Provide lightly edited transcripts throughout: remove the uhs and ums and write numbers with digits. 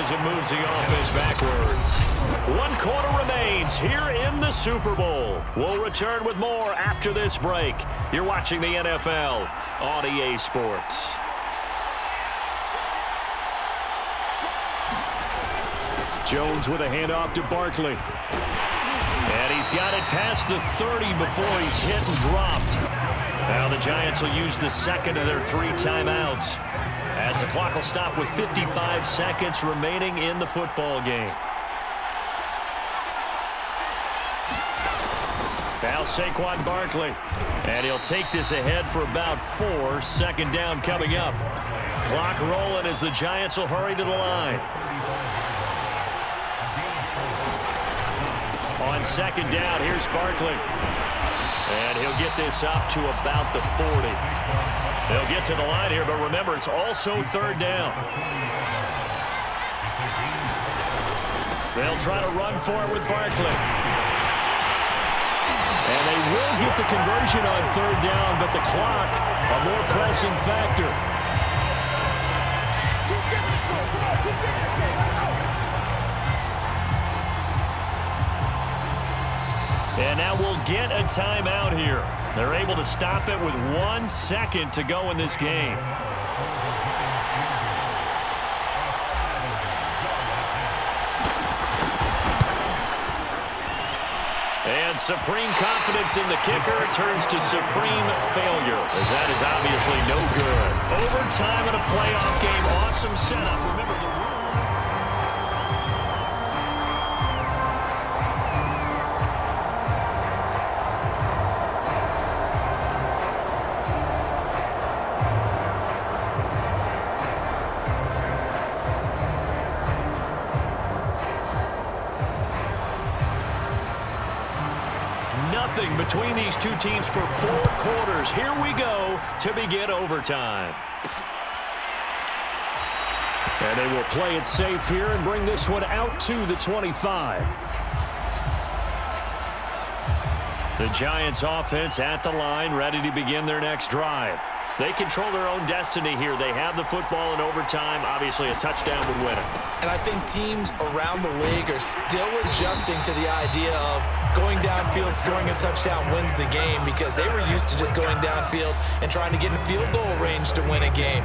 as it moves the offense backwards. 1 quarter remains here in the Super Bowl. We'll return with more after this break. You're watching the NFL on EA Sports. Jones with a handoff to Barkley. And he's got it past the 30 before he's hit and dropped. Now the Giants will use the second of their 3 timeouts, as the clock will stop with 55 seconds remaining in the football game. Now Saquon Barkley. And he'll take this ahead for about 4. Second down coming up. Clock rolling as the Giants will hurry to the line. On second down, here's Barkley. And he'll get this up to about the 40. They'll get to the line here, but remember, it's also third down. They'll try to run for it with Barkley. And they will get the conversion on third down, but the clock, a more pressing factor. And now we'll get a timeout here. They're able to stop it with 1 second to go in this game. And supreme confidence in the kicker turns to supreme failure, as that is obviously no good. Overtime in a playoff game. Awesome setup. Remember the rule. Between these two teams for 4 quarters. Here we go to begin overtime. And they will play it safe here and bring this one out to the 25. The Giants offense at the line, ready to begin their next drive. They control their own destiny here. They have the football in overtime. Obviously, a touchdown would win it. And I think teams around the league are still adjusting to the idea of going downfield, scoring a touchdown wins the game, because they were used to just going downfield and trying to get in field goal range to win a game.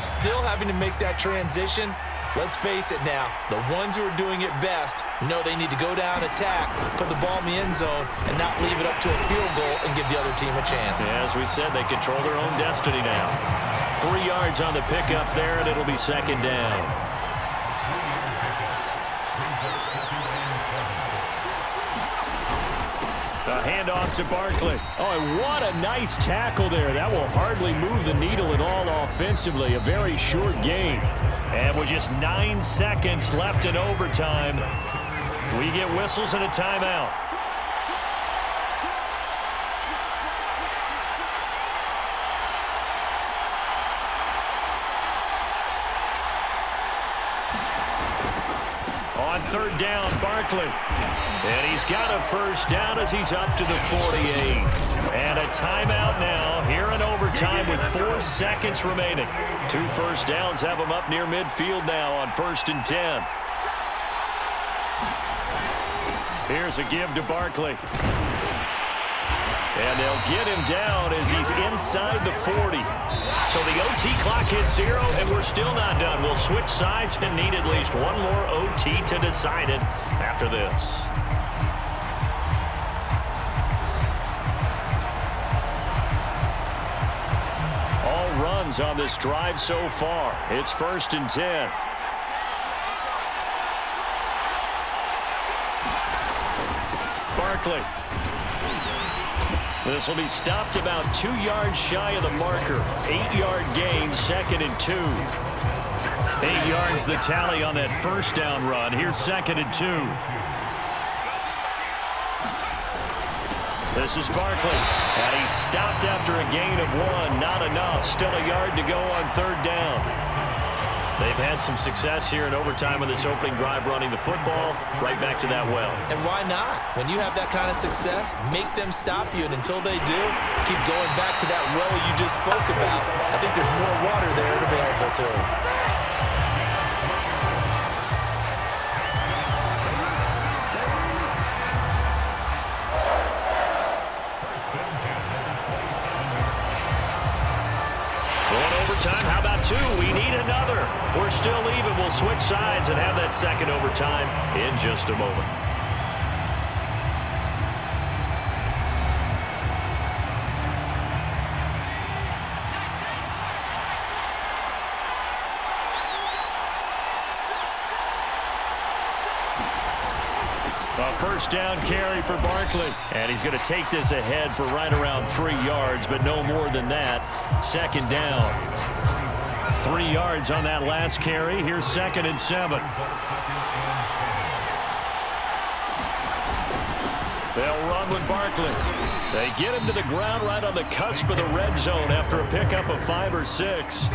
Still having to make that transition. Let's face it now, the ones who are doing it best know they need to go down, attack, put the ball in the end zone, and not leave it up to a field goal and give the other team a chance. Yeah, as we said, they control their own destiny now. 3 yards on the pickup there, and it'll be second down. A handoff to Barkley. Oh, and what a nice tackle there. That will hardly move the needle at all offensively. A very short game. And with just 9 seconds left in overtime, we get whistles and a timeout. On third down, Barkley. And he's got a first down as he's up to the 48. And a timeout now here in overtime with 4 seconds remaining. 2 first downs have him up near midfield now on 1st and 10. Here's a give to Barkley. And they'll get him down as he's inside the 40. So the OT clock hits 0, and we're still not done. We'll switch sides and need at least 1 more OT to decide it after this. All runs on this drive so far. It's 1st and 10. Barkley. This will be stopped about 2 yards shy of the marker. 8-yard gain, 2nd and 2. 8 yards the tally on that first down run. Here's 2nd and 2. This is Barkley. And he's stopped after a gain of 1. Not enough. Still a yard to go on third down. They've had some success here in overtime with this opening drive running the football right back to that well. And why not? When you have that kind of success, make them stop you. And until they do, keep going back to that well you just spoke about. I think there's more water there available to them. still even. We'll switch sides and have that second overtime in just a moment. A first down carry for Barkley. And he's going to take this ahead for right around 3 yards, but no more than that. Second down. 3 yards on that last carry. Here's 2nd and 7. They'll run with Barkley. They get him to the ground right on the cusp of the red zone after a pickup of 5 or 6.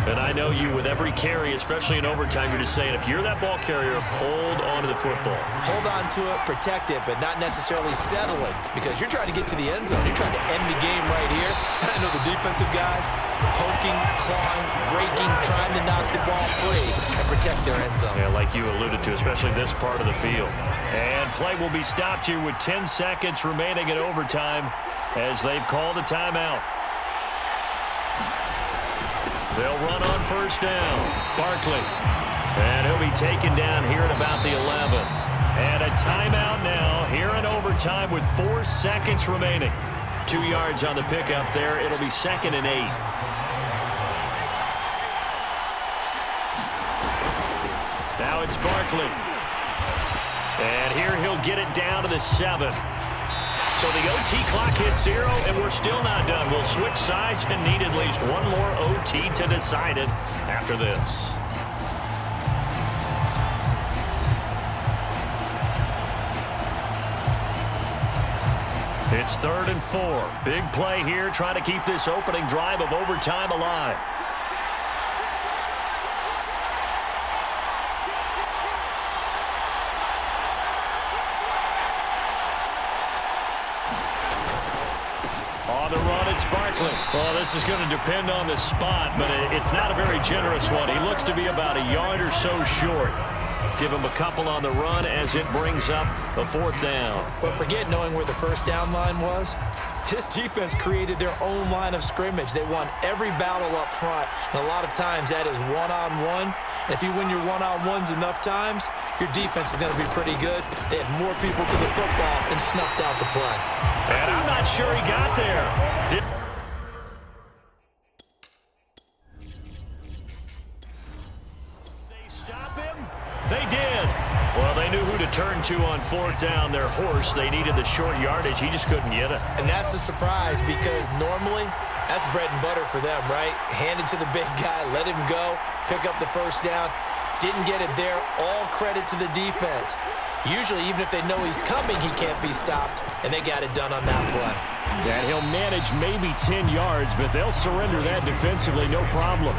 And I know you, with every carry, especially in overtime, you're just saying, if you're that ball carrier, hold on to the football. Hold on to it, protect it, but not necessarily settling, because you're trying to get to the end zone. You're trying to end the game right here. I know the defensive guys poking, clawing, breaking, trying to knock the ball free and protect their end zone. Yeah, like you alluded to, especially this part of the field. And play will be stopped here with 10 seconds remaining in overtime as they've called a timeout. They'll run on first down. Barkley. And he'll be taken down here at about the 11. And a timeout now here in overtime with 4 seconds remaining. 2 yards on the pickup there. It'll be 2nd and 8. Now it's Barkley. And here he'll get it down to the 7. So the OT clock hits 0, and we're still not done. We'll switch sides and need at least one more OT to decide it after this. It's 3rd and 4. Big play here, trying to keep this opening drive of overtime alive. On the run, it's Barkley. Well, this is going to depend on the spot, but it's not a very generous one. He looks to be about a yard or so short. Give him a couple on the run as it brings up a 4th down. But forget knowing where the first down line was. This defense created their own line of scrimmage. They won every battle up front, and a lot of times that is one-on-one. And if you win your one-on-ones enough times, your defense is going to be pretty good. They had more people to the football and snuffed out the play. And I'm not sure he got there. They stop him? They did. Well, they knew who to turn to on 4th down. Their horse, they needed the short yardage. He just couldn't get it. And that's a surprise, because normally that's bread and butter for them, right? Hand it to the big guy, let him go, pick up the first down. Didn't get it there. All credit to the defense. Usually, even if they know he's coming, he can't be stopped, and they got it done on that play. And he'll manage maybe 10 yards, but they'll surrender that defensively, no problem.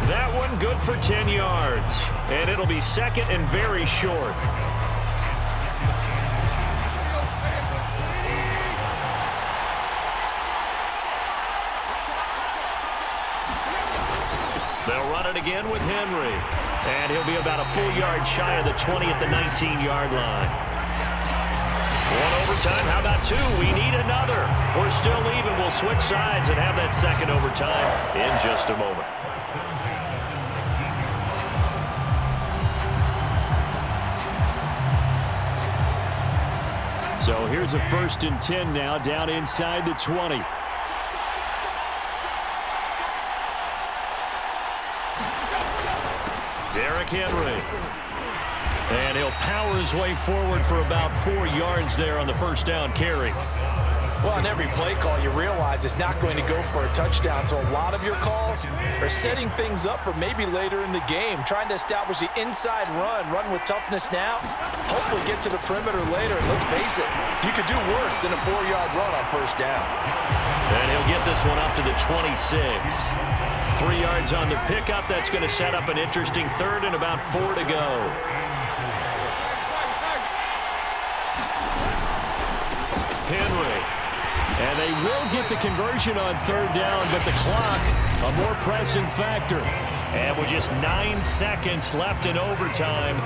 That one good for 10 yards, and it'll be 2nd and very short. They'll run it again with Henry. And he'll be about a full yard shy of the 20 at the 19-yard line. One overtime. How about 2? We need another. We're still even. We'll switch sides and have that second overtime in just a moment. So here's a 1st and 10 now down inside the 20. Derrick Henry. And he'll power his way forward for about 4 yards there on the first down carry. Well, on every play call, you realize it's not going to go for a touchdown. So a lot of your calls are setting things up for maybe later in the game, trying to establish the inside run with toughness now, hopefully get to the perimeter later. And let's face it, you could do worse than a 4-yard run on first down. And he'll get this one up to the 26. 3 yards on the pickup. That's going to set up an interesting 3rd and about 4 to go. Henry. And they will get the conversion on 3rd down, but the clock, a more pressing factor. And with just 9 seconds left in overtime,